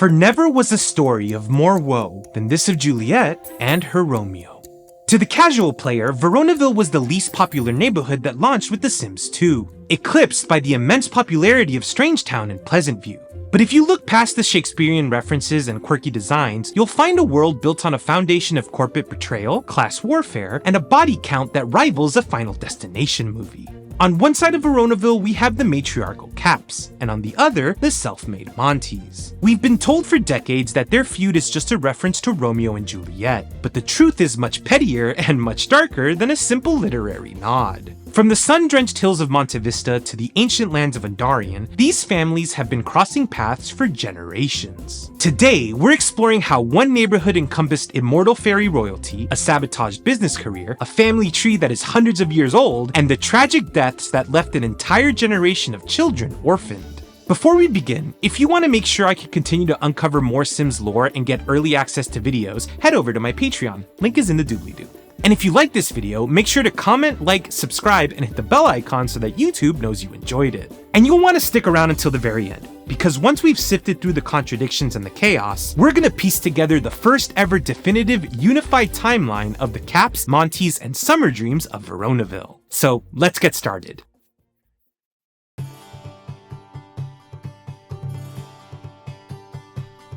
For never was a story of more woe than this of Juliet and her Romeo. To the casual player, Veronaville was the least popular neighborhood that launched with The Sims 2, eclipsed by the immense popularity of Strangetown and Pleasantview. But if you look past the Shakespearean references and quirky designs, you'll find a world built on a foundation of corporate betrayal, class warfare, and a body count that rivals a Final Destination movie. On one side of Veronaville, we have the matriarchal Capps, and on the other, the self-made Montys. We've been told for decades that their feud is just a reference to Romeo and Juliet, but the truth is much pettier and much darker than a simple literary nod. From the sun-drenched hills of Monte Vista to the ancient lands of Andarian, these families have been crossing paths for generations. Today, we're exploring how one neighborhood encompassed immortal fairy royalty, a sabotaged business career, a family tree that is hundreds of years old, and the tragic deaths that left an entire generation of children orphaned. Before we begin, if you want to make sure I can continue to uncover more Sims lore and get early access to videos, head over to my Patreon. Link is in the doobly-doo. And if you like this video, make sure to comment, like, subscribe, and hit the bell icon so that YouTube knows you enjoyed it. And you'll want to stick around until the very end, because once we've sifted through the contradictions and the chaos, we're gonna piece together the first ever definitive unified timeline of the Capps, Montys, and Summerdreams of Veronaville. So let's get started.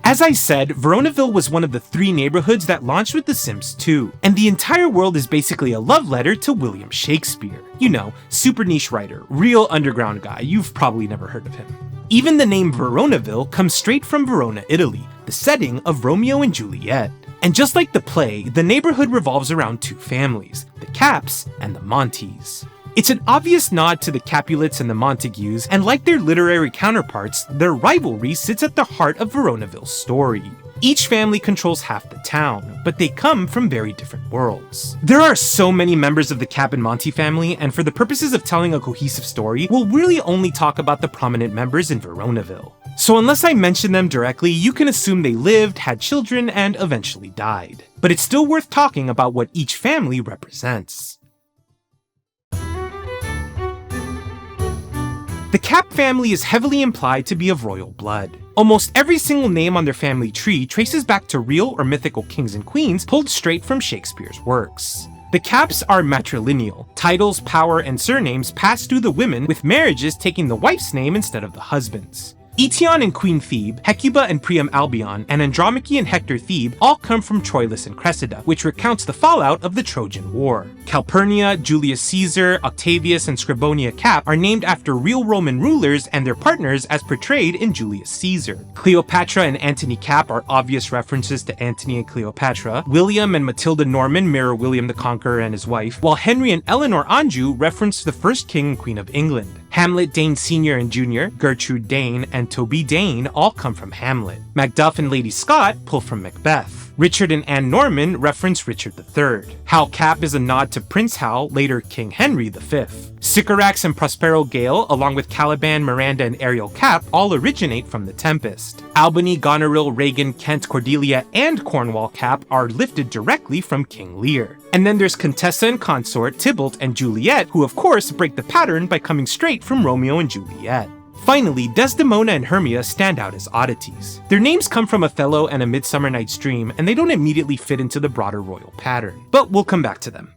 As I said, Veronaville was one of the 3 neighborhoods that launched with The Sims 2, and the entire world is basically a love letter to William Shakespeare. You know, super niche writer, real underground guy, you've probably never heard of him. Even the name Veronaville comes straight from Verona, Italy, the setting of Romeo and Juliet. And just like the play, the neighborhood revolves around 2 families, the Capps and the Montys. It's an obvious nod to the Capulets and the Montagues, and like their literary counterparts, their rivalry sits at the heart of Veronaville's story. Each family controls half the town, but they come from very different worlds. There are so many members of the Capp and Monty family, and for the purposes of telling a cohesive story, we'll really only talk about the prominent members in Veronaville. So unless I mention them directly, you can assume they lived, had children, and eventually died. But it's still worth talking about what each family represents. The Capp family is heavily implied to be of royal blood. Almost every single name on their family tree traces back to real or mythical kings and queens pulled straight from Shakespeare's works. The Capps are matrilineal. Titles, power, and surnames pass through the women, with marriages taking the wife's name instead of the husband's. Eetion and Queen Thebe, Hecuba and Priam Albion, and Andromache and Hector Thebe all come from Troilus and Cressida, which recounts the fallout of the Trojan War. Calpurnia, Julius Caesar, Octavius, and Scribonia Capp are named after real Roman rulers and their partners as portrayed in Julius Caesar. Cleopatra and Antony Capp are obvious references to Antony and Cleopatra. William and Matilda Norman mirror William the Conqueror and his wife, while Henry and Eleanor Anjou reference the first king and queen of England. Hamlet Dane Sr. and Jr., Gertrude Dane, and Toby Dane all come from Hamlet. Macduff and Lady Scott pull from Macbeth. Richard and Anne Norman reference Richard III. Hal Capp is a nod to Prince Hal, later King Henry V. Sycorax and Prospero Gale, along with Caliban, Miranda, and Ariel Capp, all originate from The Tempest. Albany, Goneril, Regan, Kent, Cordelia, and Cornwall Capp are lifted directly from King Lear. And then there's Contessa and Consort, Tybalt, and Juliet, who of course break the pattern by coming straight from Romeo and Juliet. Finally, Desdemona and Hermia stand out as oddities. Their names come from Othello and A Midsummer Night's Dream, and they don't immediately fit into the broader royal pattern. But we'll come back to them.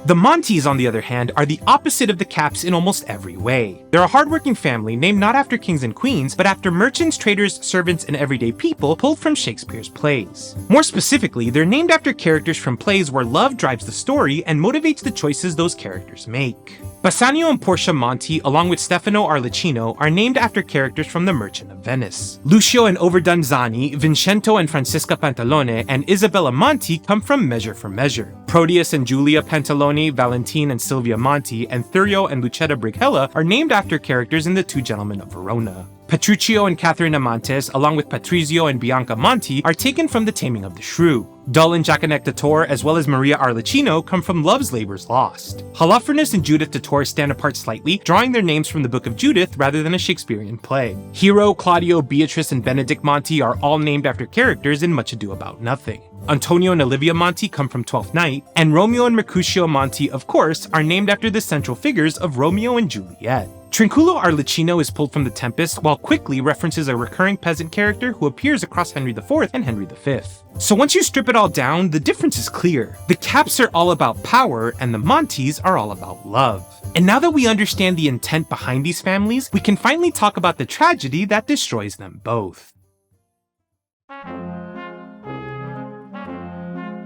The Montys, on the other hand, are the opposite of the Capps in almost every way. They're a hardworking family named not after kings and queens, but after merchants, traders, servants, and everyday people pulled from Shakespeare's plays. More specifically, they're named after characters from plays where love drives the story and motivates the choices those characters make. Bassanio and Portia Monty, along with Stefano Arlecchino, are named after characters from The Merchant of Venice. Lucio and Overdone Zani, Vincento and Francisca Pantalone, and Isabella Monty come from Measure for Measure. Proteus and Julia Pantalone, Valentine and Silvia Monty, and Thurio and Lucetta Brighella are named after characters in The Two Gentlemen of Verona. Patrizio and Catherine Amantes, along with Patrizio and Bianca Monty, are taken from The Taming of the Shrew. Dull and Jaconek de Tor, as well as Maria Arlecchino, come from Love's Labours Lost. Holofernes and Judith de Tor stand apart slightly, drawing their names from the Book of Judith rather than a Shakespearean play. Hero, Claudio, Beatrice, and Benedict Monty are all named after characters in Much Ado About Nothing. Antonio and Olivia Monty come from Twelfth Night, and Romeo and Mercutio Monty, of course, are named after the central figures of Romeo and Juliet. Trinculo Arlecchino is pulled from The Tempest, while Quickly references a recurring peasant character who appears across Henry IV and Henry V. So once you strip it all down, the difference is clear. The Capps are all about power, and the Montys are all about love. And now that we understand the intent behind these families, we can finally talk about the tragedy that destroys them both.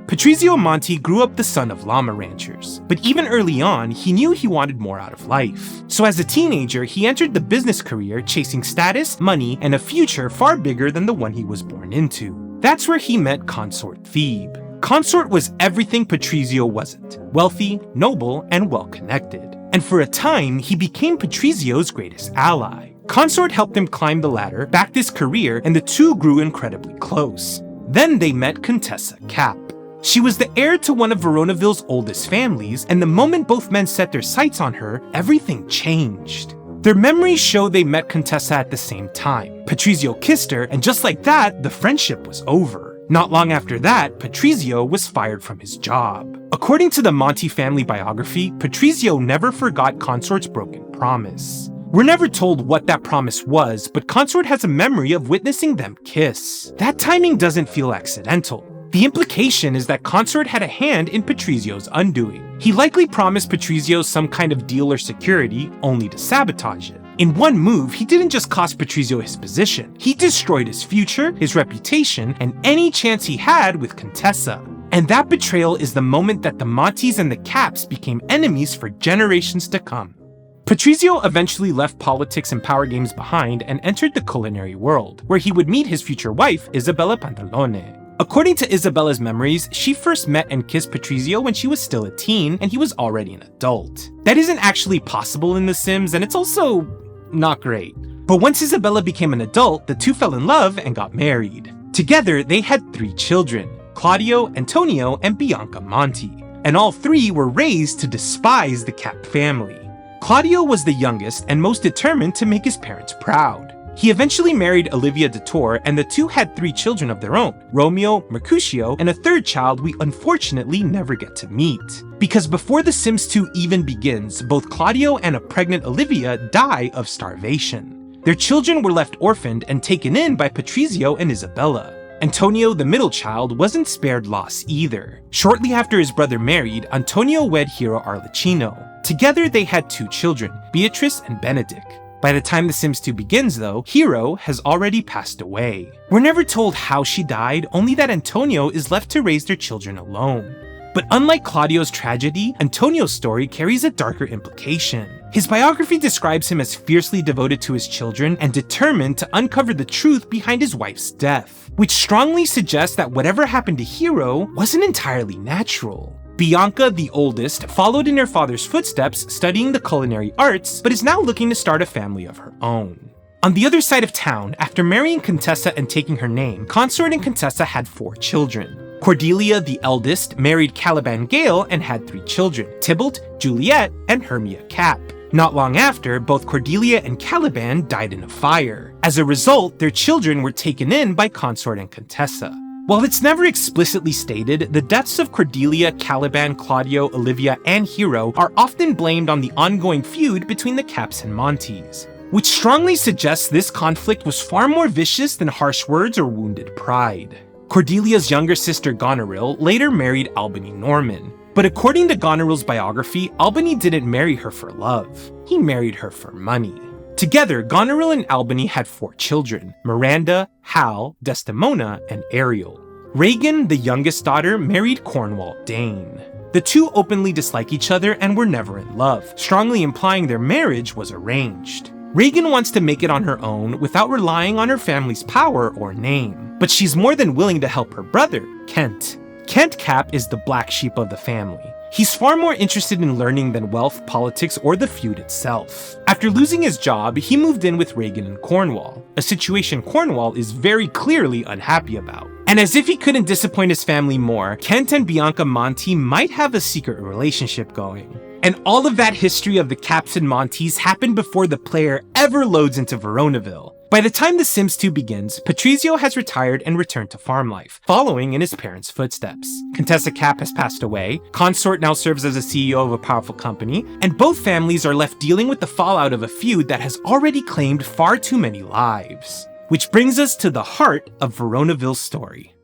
Patrizio Monty grew up the son of llama ranchers, but even early on, he knew he wanted more out of life. So as a teenager, he entered the business career chasing status, money, and a future far bigger than the one he was born into. That's where he met Consort Thebe. Consort was everything Patrizio wasn't: wealthy, noble, and well-connected. And for a time, he became Patrizio's greatest ally. Consort helped him climb the ladder, backed his career, and the two grew incredibly close. Then they met Contessa Capp. She was the heir to one of Veronaville's oldest families, and the moment both men set their sights on her, everything changed. Their memories show they met Contessa at the same time. Patrizio kissed her, and just like that, the friendship was over. Not long after that, Patrizio was fired from his job. According to the Monty family biography, Patrizio never forgot Consort's broken promise. We're never told what that promise was, but Consort has a memory of witnessing them kiss. That timing doesn't feel accidental. The implication is that Consort had a hand in Patrizio's undoing. He likely promised Patrizio some kind of deal or security, only to sabotage it. In one move, he didn't just cost Patrizio his position, he destroyed his future, his reputation, and any chance he had with Contessa. And that betrayal is the moment that the Montys and the Capps became enemies for generations to come. Patrizio eventually left politics and power games behind and entered the culinary world, where he would meet his future wife, Isabella Pantalone. According to Isabella's memories, she first met and kissed Patrizio when she was still a teen and he was already an adult. That isn't actually possible in The Sims, and it's also not great. But once Isabella became an adult, the two fell in love and got married. Together, they had 3 children: Claudio, Antonio, and Bianca Monty. And all 3 were raised to despise the Capp family. Claudio was the youngest and most determined to make his parents proud. He eventually married Olivia de Tor, and the two had 3 children of their own: Romeo, Mercutio, and a 3rd child we unfortunately never get to meet. Because before The Sims 2 even begins, both Claudio and a pregnant Olivia die of starvation. Their children were left orphaned and taken in by Patrizio and Isabella. Antonio, the middle child, wasn't spared loss either. Shortly after his brother married, Antonio wed Hero Arlecchino. Together they had 2 children, Beatrice and Benedict. By the time The Sims 2 begins though, Hero has already passed away. We're never told how she died, only that Antonio is left to raise their children alone. But unlike Claudio's tragedy, Antonio's story carries a darker implication. His biography describes him as fiercely devoted to his children and determined to uncover the truth behind his wife's death, which strongly suggests that whatever happened to Hero wasn't entirely natural. Bianca, the oldest, followed in her father's footsteps, studying the culinary arts, but is now looking to start a family of her own. On the other side of town, after marrying Contessa and taking her name, Consort and Contessa had 4 children. Cordelia, the eldest, married Caliban Gale and had 3 children: Tybalt, Juliet, and Hermia Capp. Not long after, both Cordelia and Caliban died in a fire. As a result, their children were taken in by Consort and Contessa. While it's never explicitly stated, the deaths of Cordelia, Caliban, Claudio, Olivia, and Hero are often blamed on the ongoing feud between the Capps and Montys, which strongly suggests this conflict was far more vicious than harsh words or wounded pride. Cordelia's younger sister Goneril later married Albany Norman, but according to Goneril's biography, Albany didn't marry her for love, he married her for money. Together, Goneril and Albany had 4 children: Miranda, Hal, Desdemona, and Ariel. Regan, the youngest daughter, married Cornwall Dane. The two openly dislike each other and were never in love, strongly implying their marriage was arranged. Regan wants to make it on her own without relying on her family's power or name, but she's more than willing to help her brother, Kent. Kent Capp is the black sheep of the family. He's far more interested in learning than wealth, politics, or the feud itself. After losing his job, he moved in with Regan in Cornwall, a situation Cornwall is very clearly unhappy about. And as if he couldn't disappoint his family more, Kent and Bianca Monty might have a secret relationship going. And all of that history of the Capps and Montys happened before the player ever loads into Veronaville. By the time The Sims 2 begins, Patrizio has retired and returned to farm life, following in his parents' footsteps. Contessa Capp has passed away, Consort now serves as a CEO of a powerful company, and both families are left dealing with the fallout of a feud that has already claimed far too many lives. Which brings us to the heart of Veronaville's story.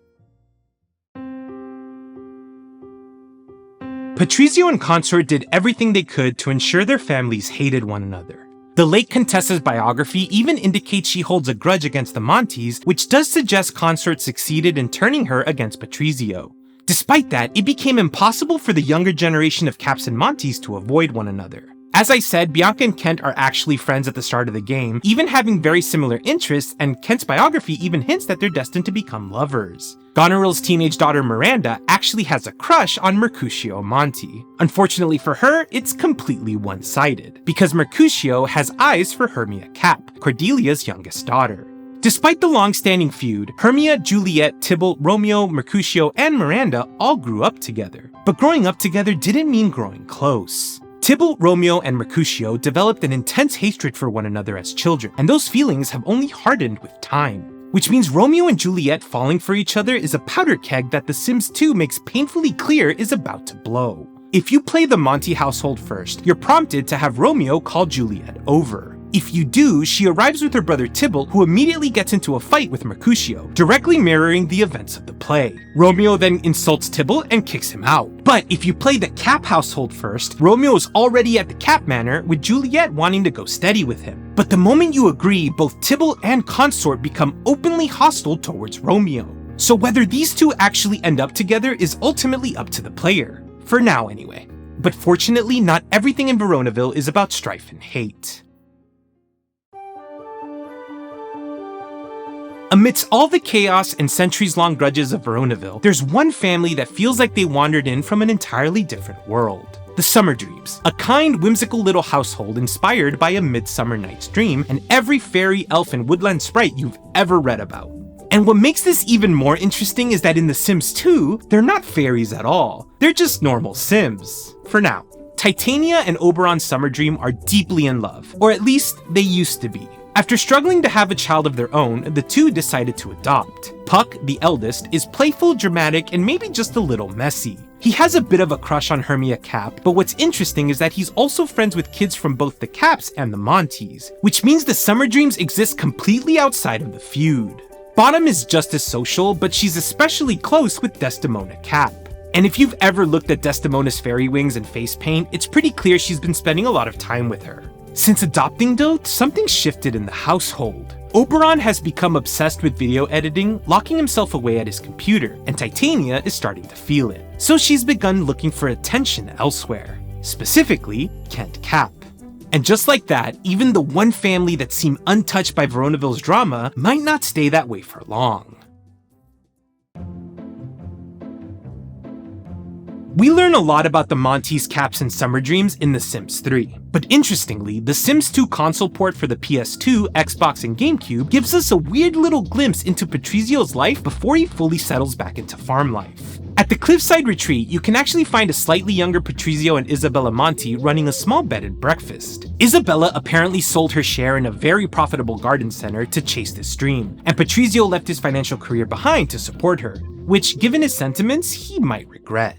Patrizio and Consort did everything they could to ensure their families hated one another. The late Contessa's biography even indicates she holds a grudge against the Montys, which does suggest Consort succeeded in turning her against Patrizio. Despite that, it became impossible for the younger generation of Capps and Montys to avoid one another. As I said, Bianca and Kent are actually friends at the start of the game, even having very similar interests, and Kent's biography even hints that they're destined to become lovers. Goneril's teenage daughter Miranda actually has a crush on Mercutio Monty. Unfortunately for her, it's completely one-sided, because Mercutio has eyes for Hermia Capp, Cordelia's youngest daughter. Despite the long-standing feud, Hermia, Juliet, Tybalt, Romeo, Mercutio, and Miranda all grew up together. But growing up together didn't mean growing close. Tybalt, Romeo, and Mercutio developed an intense hatred for one another as children, and those feelings have only hardened with time. Which means Romeo and Juliet falling for each other is a powder keg that The Sims 2 makes painfully clear is about to blow. If you play the Monty household first, you're prompted to have Romeo call Juliet over. If you do, she arrives with her brother Tybalt, who immediately gets into a fight with Mercutio, directly mirroring the events of the play. Romeo then insults Tybalt and kicks him out. But if you play the Capp household first, Romeo is already at the Capp manor, with Juliet wanting to go steady with him. But the moment you agree, both Tybalt and Consort become openly hostile towards Romeo. So whether these two actually end up together is ultimately up to the player. For now, anyway. But fortunately, not everything in Veronaville is about strife and hate. Amidst all the chaos and centuries-long grudges of Veronaville, there's one family that feels like they wandered in from an entirely different world. The Summerdreams, a kind, whimsical little household inspired by A Midsummer Night's Dream and every fairy, elf, and woodland sprite you've ever read about. And what makes this even more interesting is that in The Sims 2, they're not fairies at all. They're just normal Sims. For now. Titania and Oberon Summerdream are deeply in love, or at least they used to be. After struggling to have a child of their own, the two decided to adopt. Puck, the eldest, is playful, dramatic, and maybe just a little messy. He has a bit of a crush on Hermia Capp, but what's interesting is that he's also friends with kids from both the Capps and the Montys, which means the Summerdreams exist completely outside of the feud. Bottom is just as social, but she's especially close with Desdemona Capp. And if you've ever looked at Desdemona's fairy wings and face paint, it's pretty clear she's been spending a lot of time with her. Since adopting though, something shifted in the household. Oberon has become obsessed with video editing, locking himself away at his computer, and Titania is starting to feel it. So she's begun looking for attention elsewhere, specifically Kent Capp. And just like that, even the one family that seemed untouched by Veronaville's drama might not stay that way for long. We learn a lot about the Montys, Capps, and Summerdreams in The Sims 3. But interestingly, the Sims 2 console port for the PS2, Xbox, and GameCube gives us a weird little glimpse into Patrizio's life before he fully settles back into farm life. At the Cliffside Retreat, you can actually find a slightly younger Patrizio and Isabella Monty running a small bed and breakfast. Isabella apparently sold her share in a very profitable garden center to chase this dream, and Patrizio left his financial career behind to support her, which, given his sentiments, he might regret.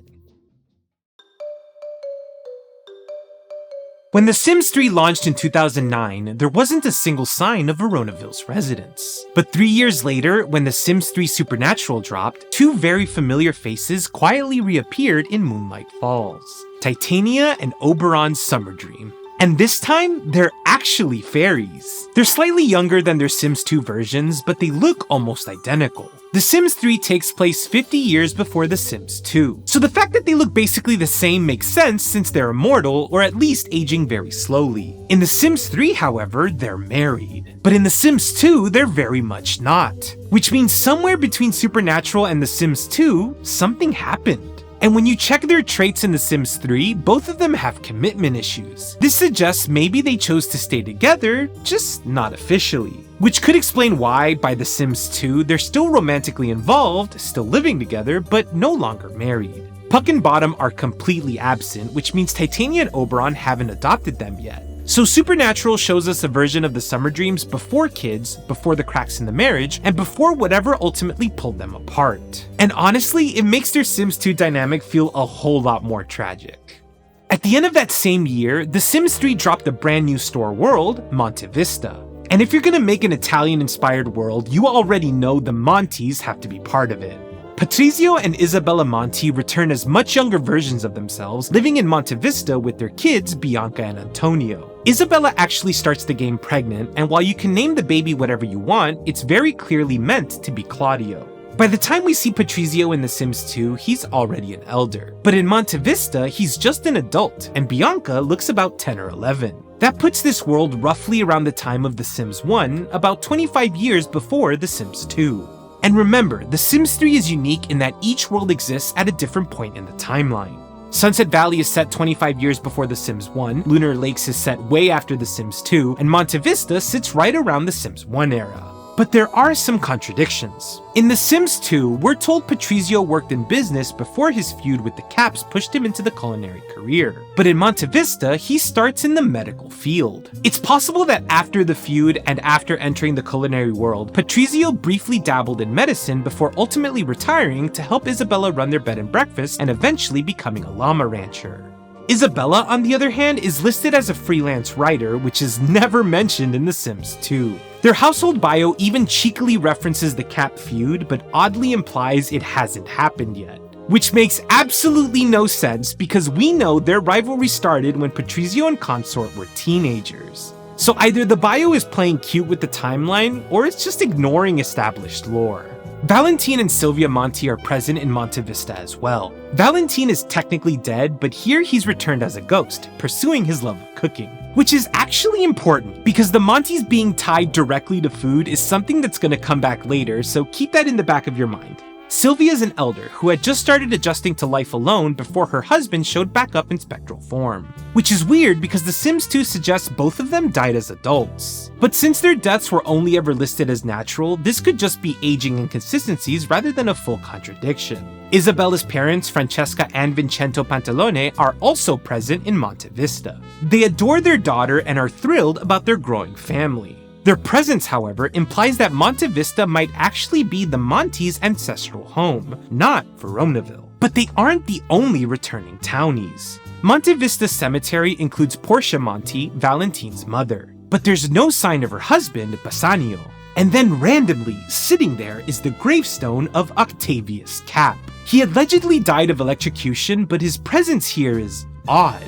When The Sims 3 launched in 2009, there wasn't a single sign of Veronaville's residents. But 3 years later, when The Sims 3 Supernatural dropped, two very familiar faces quietly reappeared in Moonlight Falls: Titania and Oberon Summerdream. And this time, they're actually fairies. They're slightly younger than their Sims 2 versions, but they look almost identical. The Sims 3 takes place 50 years before The Sims 2, so the fact that they look basically the same makes sense since they're immortal, or at least aging very slowly. In The Sims 3, however, they're married. But in The Sims 2, they're very much not. Which means somewhere between Supernatural and The Sims 2, something happened. And when you check their traits in The Sims 3, both of them have commitment issues. This suggests maybe they chose to stay together, just not officially. Which could explain why, by The Sims 2, they're still romantically involved, still living together, but no longer married. Puck and Bottom are completely absent, which means Titania and Oberon haven't adopted them yet. So Supernatural shows us a version of the Summerdreams before kids, before the cracks in the marriage, and before whatever ultimately pulled them apart. And honestly, it makes their Sims 2 dynamic feel a whole lot more tragic. At the end of that same year, The Sims 3 dropped a brand new store world, Monte Vista. And if you're gonna make an Italian-inspired world, you already know the Montys have to be part of it. Patrizio and Isabella Monty return as much younger versions of themselves, living in Monte Vista with their kids, Bianca and Antonio. Isabella actually starts the game pregnant, and while you can name the baby whatever you want, it's very clearly meant to be Claudio. By the time we see Patrizio in The Sims 2, he's already an elder. But in Monte Vista, he's just an adult, and Bianca looks about 10 or 11. That puts this world roughly around the time of The Sims 1, about 25 years before The Sims 2. And remember, The Sims 3 is unique in that each world exists at a different point in the timeline. Sunset Valley is set 25 years before The Sims 1, Lunar Lakes is set way after The Sims 2, and Monte Vista sits right around The Sims 1 era. But there are some contradictions. In The Sims 2, we're told Patrizio worked in business before his feud with the Capps pushed him into the culinary career. But in Monte Vista, he starts in the medical field. It's possible that after the feud and after entering the culinary world, Patrizio briefly dabbled in medicine before ultimately retiring to help Isabella run their bed and breakfast and eventually becoming a llama rancher. Isabella, on the other hand, is listed as a freelance writer, which is never mentioned in The Sims 2. Their household bio even cheekily references the Capp feud, but oddly implies it hasn't happened yet. Which makes absolutely no sense because we know their rivalry started when Patrizio and Consort were teenagers. So either the bio is playing cute with the timeline, or it's just ignoring established lore. Valentine and Sylvia Monty are present in Monte Vista as well. Valentine is technically dead, but here he's returned as a ghost, pursuing his love of cooking. Which is actually important, because the Montys being tied directly to food is something that's gonna come back later, so keep that in the back of your mind. Sylvia is an elder who had just started adjusting to life alone before her husband showed back up in spectral form. Which is weird because The Sims 2 suggests both of them died as adults. But since their deaths were only ever listed as natural, this could just be aging inconsistencies rather than a full contradiction. Isabella's parents, Francesca and Vincenzo Pantalone, are also present in Monte Vista. They adore their daughter and are thrilled about their growing family. Their presence, however, implies that Monte Vista might actually be the Monty's ancestral home, not Veronaville. But they aren't the only returning townies. Monte Vista Cemetery includes Portia Monty, Valentine's mother. But there's no sign of her husband, Bassanio. And then randomly, sitting there is the gravestone of Octavius Capp. He allegedly died of electrocution, but his presence here is odd.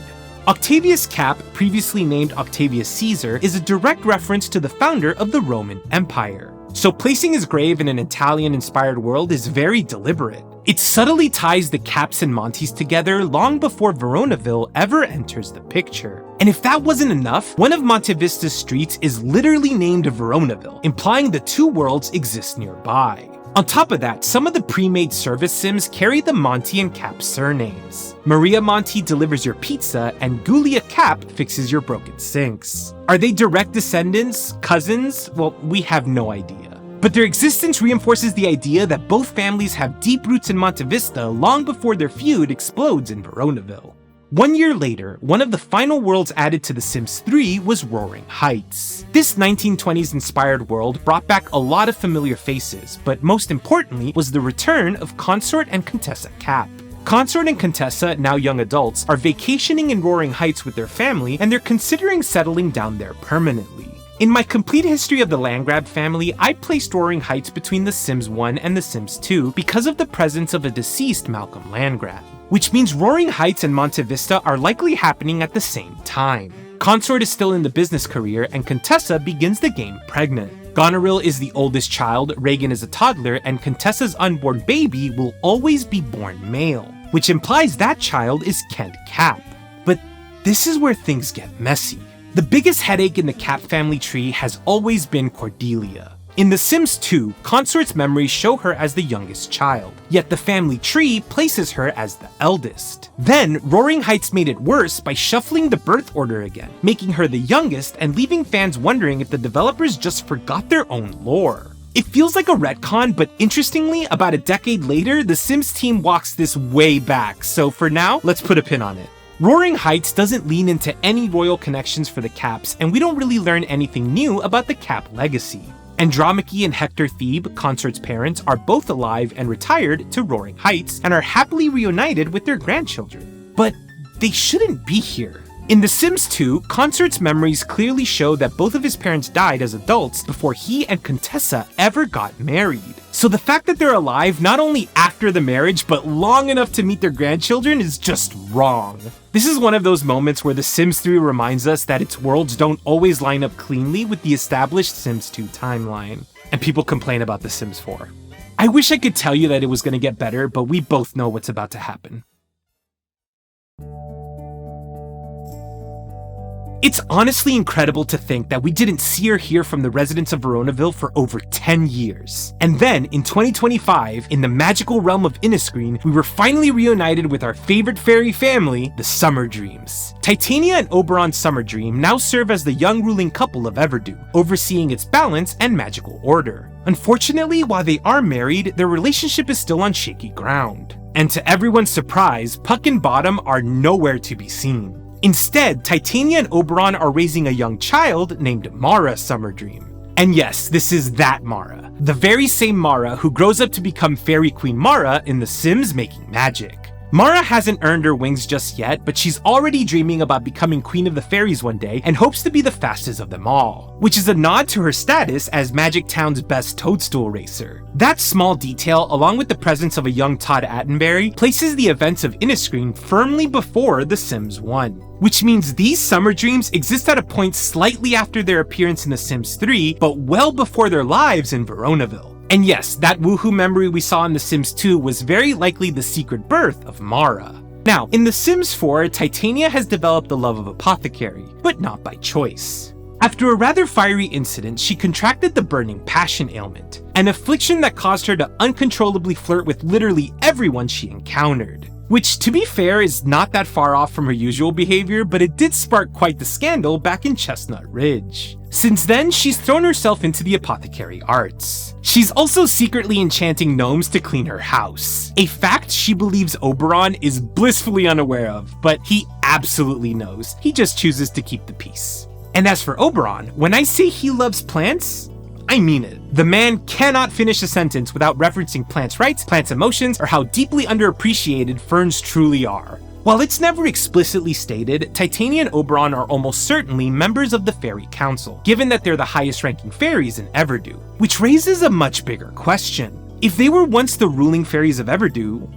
Octavius Capp, previously named Octavius Caesar, is a direct reference to the founder of the Roman Empire. So placing his grave in an Italian-inspired world is very deliberate. It subtly ties the Capps and Montys together long before Veronaville ever enters the picture. And if that wasn't enough, one of Monte Vista's streets is literally named Veronaville, implying the two worlds exist nearby. On top of that, some of the pre-made service sims carry the Monty and Capp surnames. Maria Monty delivers your pizza, and Giulia Capp fixes your broken sinks. Are they direct descendants? Cousins? Well, we have no idea. But their existence reinforces the idea that both families have deep roots in Monte Vista long before their feud explodes in Veronaville. 1 year later, one of the final worlds added to The Sims 3 was Roaring Heights. This 1920s-inspired world brought back a lot of familiar faces, but most importantly was the return of Consort and Contessa Capp. Consort and Contessa, now young adults, are vacationing in Roaring Heights with their family, and they're considering settling down there permanently. In my complete history of the Landgrab family, I placed Roaring Heights between The Sims 1 and The Sims 2 because of the presence of a deceased Malcolm Landgrab. Which means Roaring Heights and Monte Vista are likely happening at the same time. Consort is still in the business career, and Contessa begins the game pregnant. Goneril is the oldest child, Reagan is a toddler, and Contessa's unborn baby will always be born male, which implies that child is Kent Capp. But this is where things get messy. The biggest headache in the Capp family tree has always been Cordelia. In The Sims 2, Consort's memories show her as the youngest child, yet the family tree places her as the eldest. Then, Roaring Heights made it worse by shuffling the birth order again, making her the youngest and leaving fans wondering if the developers just forgot their own lore. It feels like a retcon, but interestingly, about a decade later, the Sims team walks this way back, so for now, let's put a pin on it. Roaring Heights doesn't lean into any royal connections for the Capps, and we don't really learn anything new about the Capp legacy. Andromache and Hector Thebe, Consort's parents, are both alive and retired to Roaring Heights and are happily reunited with their grandchildren. But they shouldn't be here. In The Sims 2, Consort's memories clearly show that both of his parents died as adults before he and Contessa ever got married. So the fact that they're alive not only after the marriage, but long enough to meet their grandchildren is just wrong. This is one of those moments where The Sims 3 reminds us that its worlds don't always line up cleanly with the established Sims 2 timeline. And people complain about The Sims 4. I wish I could tell you that it was going to get better, but we both know what's about to happen. It's honestly incredible to think that we didn't see or hear from the residents of Veronaville for over 10 years. And then, in 2025, in the magical realm of Inniscreen, we were finally reunited with our favorite fairy family, the Summerdreams. Titania and Oberon Summerdream now serve as the young ruling couple of Everdew, overseeing its balance and magical order. Unfortunately, while they are married, their relationship is still on shaky ground. And to everyone's surprise, Puck and Bottom are nowhere to be seen. Instead, Titania and Oberon are raising a young child named Mara Summerdream. And yes, this is that Mara, the very same Mara who grows up to become Fairy Queen Mara in The Sims Making Magic. Mara hasn't earned her wings just yet, but she's already dreaming about becoming Queen of the Fairies one day and hopes to be the fastest of them all, which is a nod to her status as Magic Town's best toadstool racer. That small detail, along with the presence of a young Todd Attenberry, places the events of Inniscreen firmly before The Sims 1. Which means these Summerdreams exist at a point slightly after their appearance in The Sims 3, but well before their lives in Veronaville. And yes, that woohoo memory we saw in The Sims 2 was very likely the secret birth of Mara. Now, in The Sims 4, Titania has developed the love of apothecary, but not by choice. After a rather fiery incident, she contracted the burning passion ailment, an affliction that caused her to uncontrollably flirt with literally everyone she encountered. Which, to be fair, is not that far off from her usual behavior, but it did spark quite the scandal back in Chestnut Ridge. Since then, she's thrown herself into the apothecary arts. She's also secretly enchanting gnomes to clean her house, a fact she believes Oberon is blissfully unaware of, but he absolutely knows. He just chooses to keep the peace. And as for Oberon, when I say he loves plants, I mean it. The man cannot finish a sentence without referencing plants' rights, plants' emotions, or how deeply underappreciated ferns truly are. While it's never explicitly stated, Titania and Oberon are almost certainly members of the Fairy Council, given that they're the highest-ranking fairies in Everdew, which raises a much bigger question. If they were once the ruling fairies of Everdew,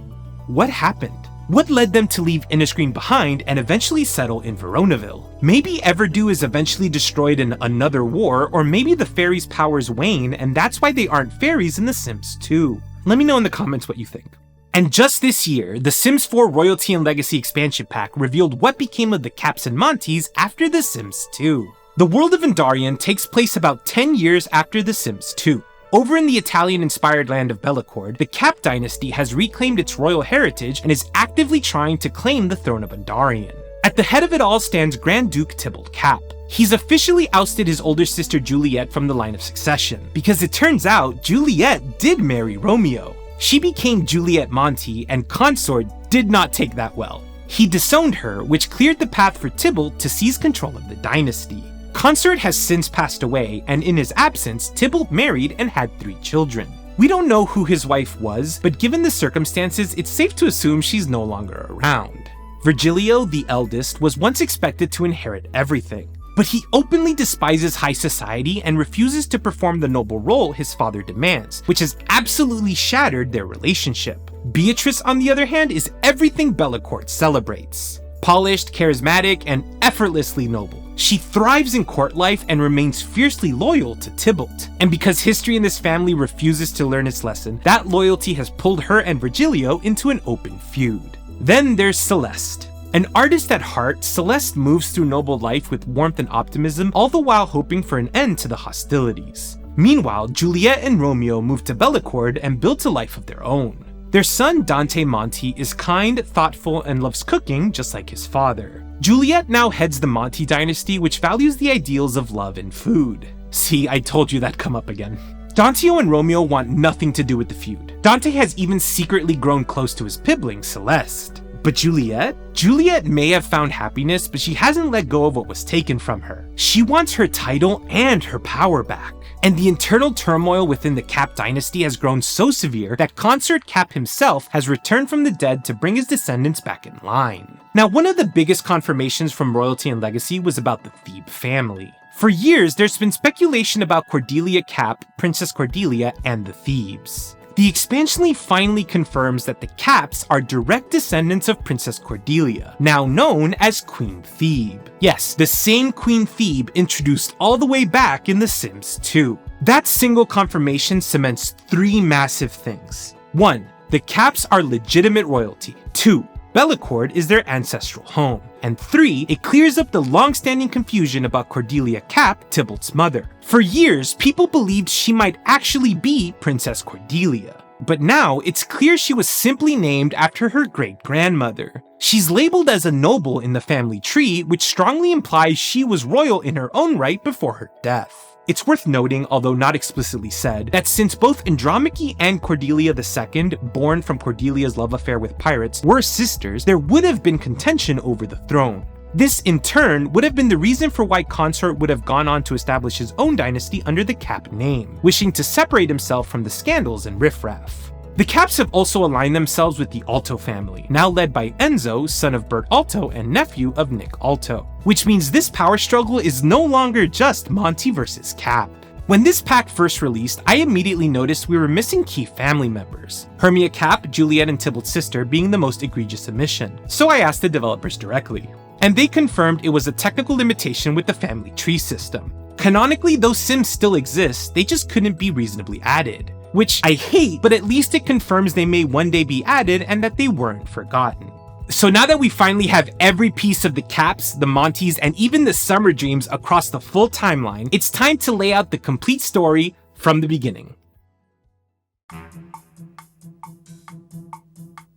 what happened? What led them to leave Inniscreen behind and eventually settle in Veronaville? Maybe Everdew is eventually destroyed in another war, or maybe the fairies' powers wane and that's why they aren't fairies in The Sims 2. Let me know in the comments what you think. And just this year, The Sims 4 Royalty and Legacy expansion pack revealed what became of the Capps and Montys after The Sims 2. The world of Endarian takes place about 10 years after The Sims 2. Over in the Italian-inspired land of Bellicord, the Capp dynasty has reclaimed its royal heritage and is actively trying to claim the throne of Endarian. At the head of it all stands Grand Duke Tybalt Capp. He's officially ousted his older sister Juliet from the line of succession, because it turns out Juliet did marry Romeo. She became Juliet Monty, and Consort did not take that well. He disowned her, which cleared the path for Tybalt to seize control of the dynasty. Consort has since passed away, and in his absence, Tybalt married and had 3 children. We don't know who his wife was, but given the circumstances, it's safe to assume she's no longer around. Virgilio, the eldest, was once expected to inherit everything, but he openly despises high society and refuses to perform the noble role his father demands, which has absolutely shattered their relationship. Beatrice, on the other hand, is everything Bellicord celebrates. Polished, charismatic, and effortlessly noble. She thrives in court life and remains fiercely loyal to Tybalt. And because history in this family refuses to learn its lesson, that loyalty has pulled her and Virgilio into an open feud. Then there's Celeste. An artist at heart, Celeste moves through noble life with warmth and optimism, all the while hoping for an end to the hostilities. Meanwhile, Juliet and Romeo move to Bellecourt and build a life of their own. Their son Dante Monty is kind, thoughtful, and loves cooking just like his father. Juliet now heads the Monty dynasty, which values the ideals of love and food. See, I told you that'd come up again. Dante and Romeo want nothing to do with the feud. Dante has even secretly grown close to his sibling, Celeste. But Juliet? Juliet may have found happiness, but she hasn't let go of what was taken from her. She wants her title and her power back. And the internal turmoil within the Capp dynasty has grown so severe that Consort Capp himself has returned from the dead to bring his descendants back in line. Now, one of the biggest confirmations from royalty and legacy was about the Thebe family. For years, there's been speculation about Cordelia Capp, Princess Cordelia, and the Thebes. The expansion finally confirms that the Capps are direct descendants of Princess Cordelia, now known as Queen Thebe. Yes, the same Queen Thebe introduced all the way back in The Sims 2. That single confirmation cements three massive things. 1. The Capps are legitimate royalty. 2. Bellecourt is their ancestral home. And 3. It clears up the long-standing confusion about Cordelia Capp, Tybalt's mother. For years, people believed she might actually be Princess Cordelia. But now, it's clear she was simply named after her great-grandmother. She's labeled as a noble in the family tree, which strongly implies she was royal in her own right before her death. It's worth noting, although not explicitly said, that since both Andromache and Cordelia II, born from Cordelia's love affair with pirates, were sisters, there would have been contention over the throne. This, in turn, would have been the reason for why Consort would have gone on to establish his own dynasty under the Capp name, wishing to separate himself from the scandals and riffraff. The Capps have also aligned themselves with the Alto family, now led by Enzo, son of Bert Alto and nephew of Nick Alto, which means this power struggle is no longer just Monty versus Capp. When this pack first released, I immediately noticed we were missing key family members, Hermia Capp, Juliet and Tybalt's sister being the most egregious omission, so I asked the developers directly. And they confirmed it was a technical limitation with the family tree system. Canonically, those Sims still exist, they just couldn't be reasonably added. Which I hate, but at least it confirms they may one day be added and that they weren't forgotten. So now that we finally have every piece of the Capps, the Montys, and even the Summerdreams across the full timeline, it's time to lay out the complete story from the beginning.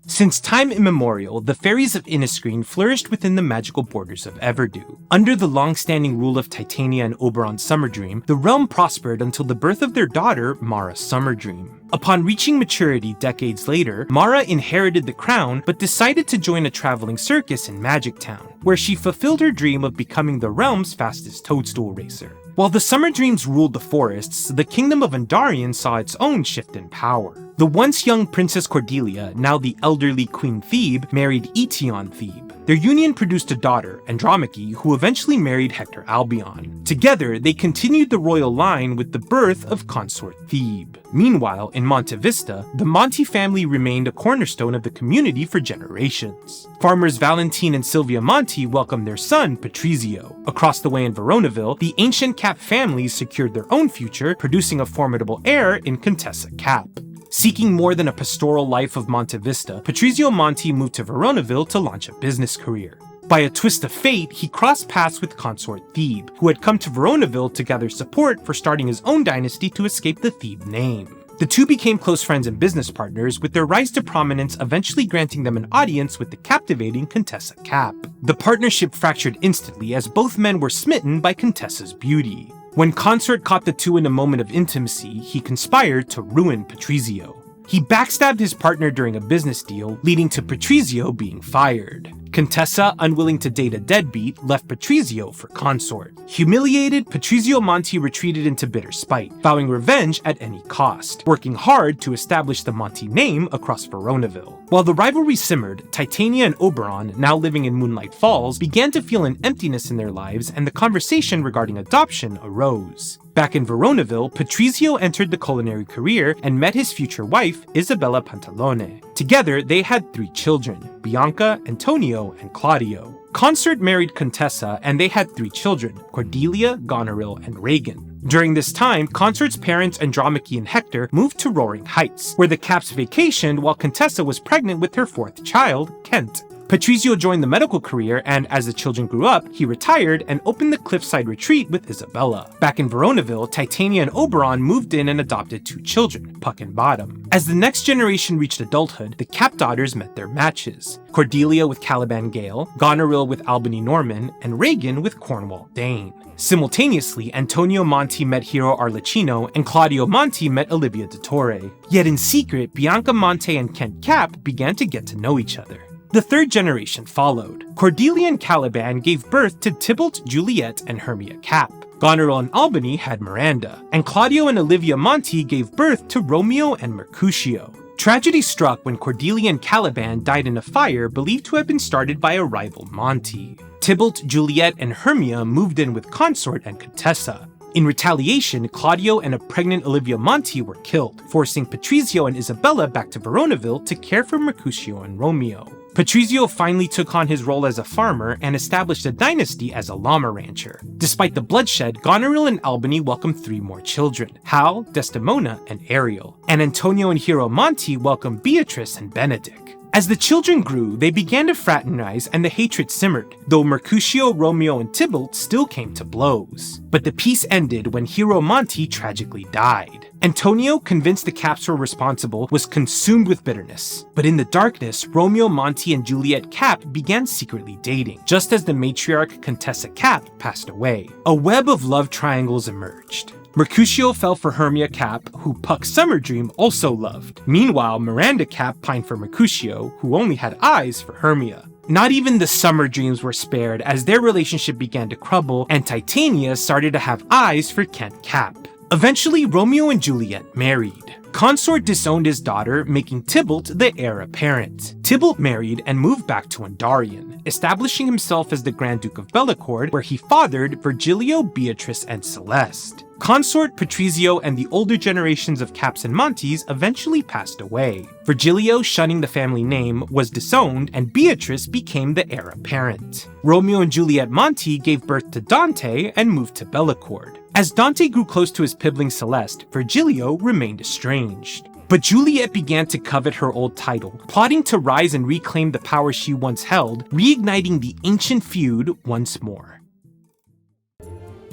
Since time immemorial, the fairies of Inniscreen flourished within the magical borders of Everdew. Under the long-standing rule of Titania and Oberon Summerdream, the realm prospered until the birth of their daughter, Mara Summerdream. Upon reaching maturity decades later, Mara inherited the crown but decided to join a traveling circus in Magic Town, where she fulfilled her dream of becoming the realm's fastest toadstool racer. While the Summerdreams ruled the forests, the kingdom of Andarion saw its own shift in power. The once young Princess Cordelia, now the elderly Queen Thebe, married Etion Thebe. Their union produced a daughter, Andromache, who eventually married Hector Albion. Together, they continued the royal line with the birth of Consort Thebe. Meanwhile, in Monte Vista, the Monty family remained a cornerstone of the community for generations. Farmers Valentine and Sylvia Monty welcomed their son, Patrizio. Across the way in Veronaville, the ancient Capp families secured their own future, producing a formidable heir in Contessa Capp. Seeking more than a pastoral life of Monte Vista, Patrizio Monty moved to Veronaville to launch a business career. By a twist of fate, he crossed paths with Consort Thebe, who had come to Veronaville to gather support for starting his own dynasty to escape the Thebe name. The two became close friends and business partners, with their rise to prominence eventually granting them an audience with the captivating Contessa Capp. The partnership fractured instantly as both men were smitten by Contessa's beauty. When Consort caught the two in a moment of intimacy, he conspired to ruin Patrizio. He backstabbed his partner during a business deal, leading to Patrizio being fired. Contessa, unwilling to date a deadbeat, left Patrizio for Consort. Humiliated, Patrizio Monty retreated into bitter spite, vowing revenge at any cost, working hard to establish the Monty name across Veronaville. While the rivalry simmered, Titania and Oberon, now living in Moonlight Falls, began to feel an emptiness in their lives, and the conversation regarding adoption arose. Back in Veronaville, Patrizio entered the culinary career and met his future wife, Isabella Pantalone. Together, they had 3 children, Bianca, Antonio, and Claudio. Consort married Contessa, and they had 3 children, Cordelia, Goneril, and Regan. During this time, Consort's parents, Andromache and Hector, moved to Roaring Heights, where the Capps vacationed while Contessa was pregnant with her 4th child, Kent. Patrizio joined the medical career, and as the children grew up, he retired and opened the cliffside retreat with Isabella. Back in Veronaville, Titania and Oberon moved in and adopted 2 children, Puck and Bottom. As the next generation reached adulthood, the Capp daughters met their matches. Cordelia with Caliban Gale, Goneril with Albany Norman, and Regan with Cornwall Dane. Simultaneously, Antonio Monti met Hero Arlecchino, and Claudio Monti met Olivia de Torre. Yet in secret, Bianca Monte and Kent Capp began to get to know each other. The third generation followed. Cordelia and Caliban gave birth to Tybalt, Juliet, and Hermia Capp. Goneril and Albany had Miranda, and Claudio and Olivia Monti gave birth to Romeo and Mercutio. Tragedy struck when Cordelia and Caliban died in a fire believed to have been started by a rival Monty. Tybalt, Juliet, and Hermia moved in with Consort and Contessa. In retaliation, Claudio and a pregnant Olivia Monti were killed, forcing Patrizio and Isabella back to Veronaville to care for Mercutio and Romeo. Patrizio finally took on his role as a farmer and established a dynasty as a llama rancher. Despite the bloodshed, Goneril and Albany welcomed 3 more children, Hal, Desdemona, and Ariel. And Antonio and Hero Monti welcomed Beatrice and Benedict. As the children grew, they began to fraternize and the hatred simmered, though Mercutio, Romeo, and Tybalt still came to blows. But the peace ended when Hero Monti tragically died. Antonio, convinced the Capps were responsible, was consumed with bitterness. But in the darkness, Romeo Monti and Juliet Capp began secretly dating, just as the matriarch Contessa Capp passed away. A web of love triangles emerged. Mercutio fell for Hermia Capp, who Puck Summerdream also loved. Meanwhile, Miranda Capp pined for Mercutio, who only had eyes for Hermia. Not even the Summerdreams were spared as their relationship began to crumble, and Titania started to have eyes for Kent Capp. Eventually, Romeo and Juliet married. Consort disowned his daughter, making Tybalt the heir apparent. Tybalt married and moved back to Ondarian, establishing himself as the Grand Duke of Bellicord, where he fathered Virgilio, Beatrice, and Celeste. Consort, Patrizio, and the older generations of Capps and Montes eventually passed away. Virgilio, shunning the family name, was disowned, and Beatrice became the heir apparent. Romeo and Juliet Monti gave birth to Dante and moved to Bellicord. As Dante grew close to his sibling Celeste, Virgilio remained estranged. But Juliet began to covet her old title, plotting to rise and reclaim the power she once held, reigniting the ancient feud once more.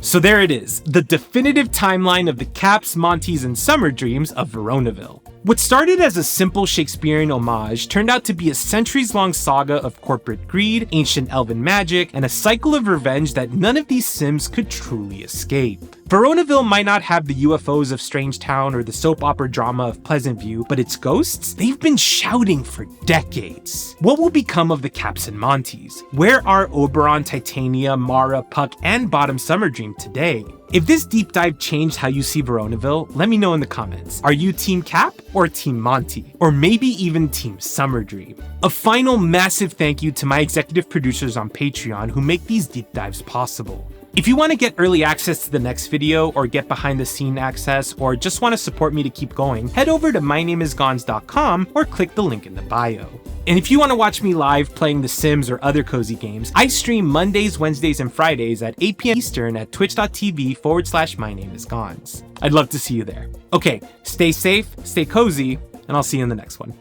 So there it is, the definitive timeline of the Capps, Montes, and Summerdreams of Veronaville. What started as a simple Shakespearean homage turned out to be a centuries-long saga of corporate greed, ancient elven magic, and a cycle of revenge that none of these Sims could truly escape. Veronaville might not have the UFOs of Strangetown or the soap opera drama of Pleasantview, but its ghosts? They've been shouting for decades. What will become of the Capps and Montes? Where are Oberon, Titania, Mara, Puck, and Bottom Summerdream today? If this deep dive changed how you see Veronaville, let me know in the comments. Are you Team Capp or Team Monty? Or maybe even Team Summerdream? A final massive thank you to my executive producers on Patreon who make these deep dives possible. If you want to get early access to the next video, or get behind the scene access, or just want to support me to keep going, head over to mynameisgonz.com or click the link in the bio. And if you want to watch me live playing The Sims or other cozy games, I stream Mondays, Wednesdays, and Fridays at 8 p.m. Eastern at twitch.tv/mynameisgonz. I'd love to see you there. Okay, stay safe, stay cozy, and I'll see you in the next one.